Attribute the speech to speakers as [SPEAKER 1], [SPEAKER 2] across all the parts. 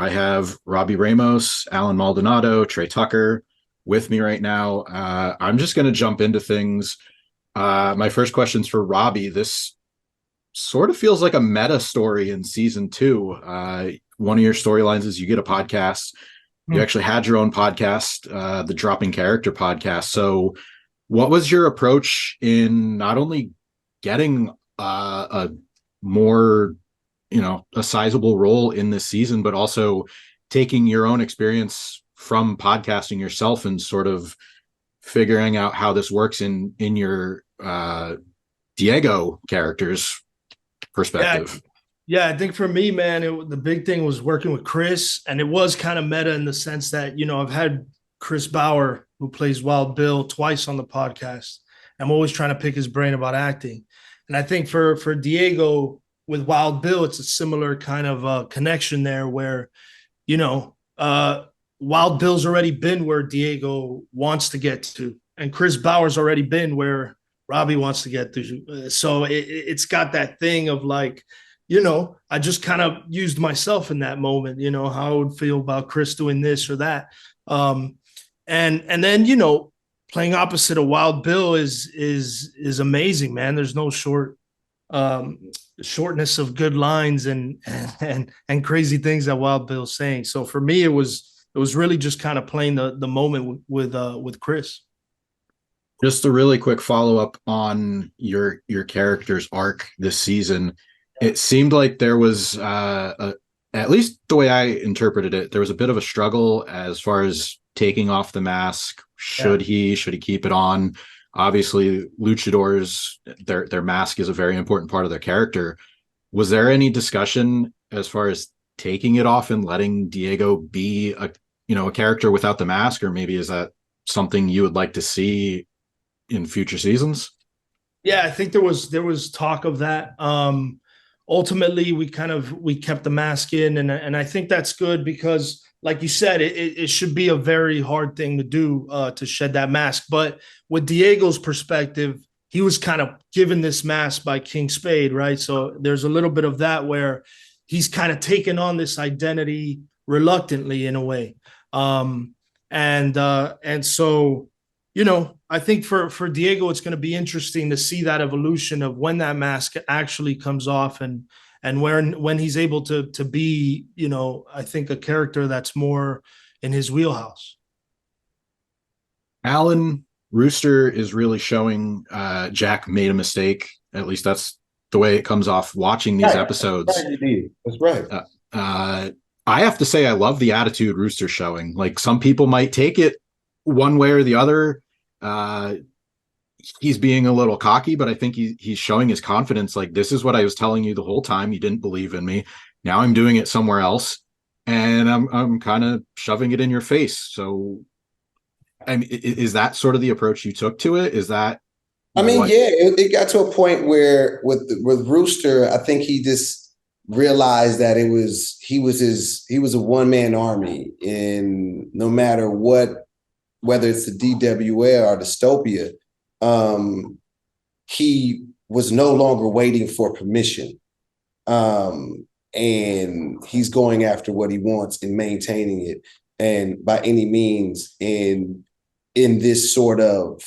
[SPEAKER 1] I have Robby Ramos, Alan Maldonado, Trey Tucker with me right now. I'm just going to jump into things. My first question's for Robby. This sort of feels like a meta story in season two. One of your storylines is you get a podcast. You actually had your own podcast, the Dropping Character podcast. So, what was your approach in not only getting a more, a sizable role in this season, but also taking your own experience from podcasting yourself and sort of figuring out how this works in your Diego character's perspective?
[SPEAKER 2] Yeah, I think for me, man, the big thing was working with Chris, and it was kind of meta in the sense that I've had Chris Bauer, who plays Wild Bill, twice on the podcast. I'm always trying to pick his brain about acting, and I think for Diego with Wild Bill, it's a similar kind of connection there, where Wild Bill's already been where Diego wants to get to, and Chris Bauer's already been where Robby wants to get to. So it's got that thing of like, I just kind of used myself in that moment, how I would feel about Chris doing this or that. And then, playing opposite of Wild Bill is amazing, man. There's no shortness of good lines and crazy things that Wild Bill's saying. So for me, it was really just kind of playing the moment with Chris.
[SPEAKER 1] Just a really quick follow-up on your character's arc this season. It seemed like there was, at least the way I interpreted it, there was a bit of a struggle as far as taking off the mask. Should he keep it on? Obviously, luchadors, their mask is a very important part of their character. Was there any discussion as far as taking it off and letting Diego be a character without the mask, or maybe is that something you would like to see in future seasons?
[SPEAKER 2] Yeah, I think there was talk of that. Ultimately, we kept the mask in, and I think that's good because, like you said, it should be a very hard thing to do, to shed that mask. But with Diego's perspective, he was kind of given this mask by King Spade, right? So there's a little bit of that where he's kind of taken on this identity reluctantly in a way. And so, I think for Diego, it's going to be interesting to see that evolution of when that mask actually comes off and when he's able to be, I think a character that's more in his wheelhouse.
[SPEAKER 1] Alan, Rooster is really showing Jack made a mistake. At least that's the way it comes off watching these episodes.
[SPEAKER 3] That's right.
[SPEAKER 1] I have to say, I love the attitude Rooster's showing. Like, some people might take it one way or the other. He's being a little cocky, but I think he's showing his confidence. Like, this is what I was telling you the whole time. You didn't believe in me. Now I'm doing it somewhere else, and I'm kind of shoving it in your face. So, I mean, is that sort of the approach you took to it? Is that?
[SPEAKER 3] I mean, it got to a point where with Rooster, I think he just realized that he was a one-man army, and no matter what, whether it's the DWA or Dystopia, he was no longer waiting for permission. And he's going after what he wants and maintaining it, and by any means, in this sort of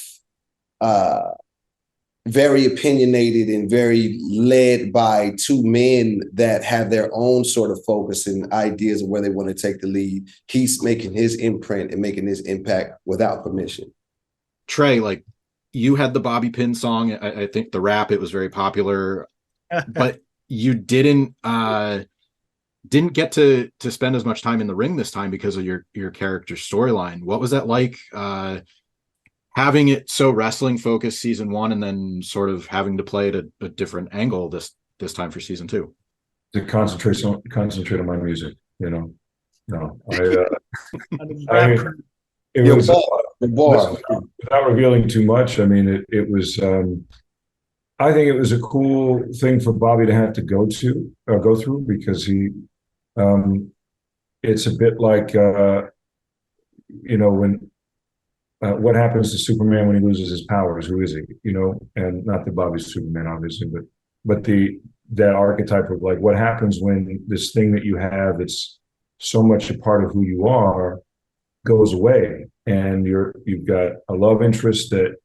[SPEAKER 3] very opinionated and very led by two men that have their own sort of focus and ideas of where they want to take the lead. He's making his imprint and making his impact without permission.
[SPEAKER 1] Trey, like, you had the Bobby Pin song. I think the rap, it was very popular, but you didn't get to spend as much time in the ring this time because of your character's storyline. What was that like? Having it so wrestling focused season one, and then sort of having to play at a different angle this time for season two.
[SPEAKER 4] To concentrate on my music, No, it was without revealing too much. I mean, it was. I think it was a cool thing for Bobby to have to go through because he. It's a bit like when. What happens to Superman when he loses his powers? Who is he? And not that Bobby's Superman, obviously, but that archetype of like what happens when this thing that you have, it's so much a part of who you are goes away, and you've got a love interest that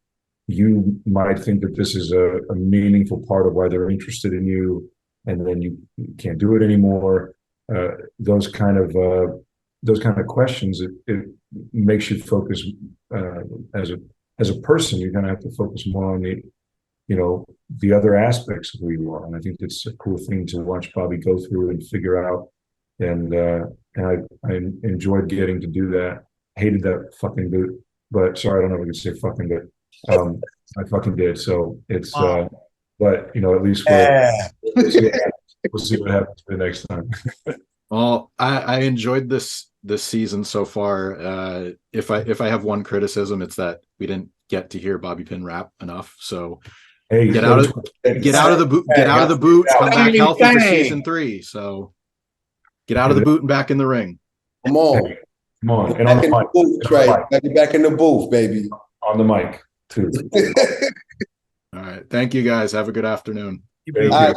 [SPEAKER 4] you might think that this is a meaningful part of why they're interested in you, and then you can't do it anymore. Those kind of questions, it makes you focus as a person. You're going to have to focus more on the other aspects of who you are, and I think it's a cool thing to watch Bobby go through and figure out. And I enjoyed getting to do that. Hated that fucking boot, but sorry, I don't know if I can say fucking, but I fucking did. So it's but at least we'll see what happens the next time.
[SPEAKER 1] Well, I enjoyed this season so far. If I have one criticism, it's that we didn't get to hear Bobby Pin rap enough. So
[SPEAKER 4] Hey,
[SPEAKER 1] get out of the boot, come back healthy for season 3. So get out of the boot and back in the ring.
[SPEAKER 3] Come on.
[SPEAKER 4] Come on. And on the mic.
[SPEAKER 3] Booth, Trey. Back in the booth, baby.
[SPEAKER 4] On the mic, too.
[SPEAKER 1] All right. Thank you, guys. Have a good afternoon.
[SPEAKER 2] All right.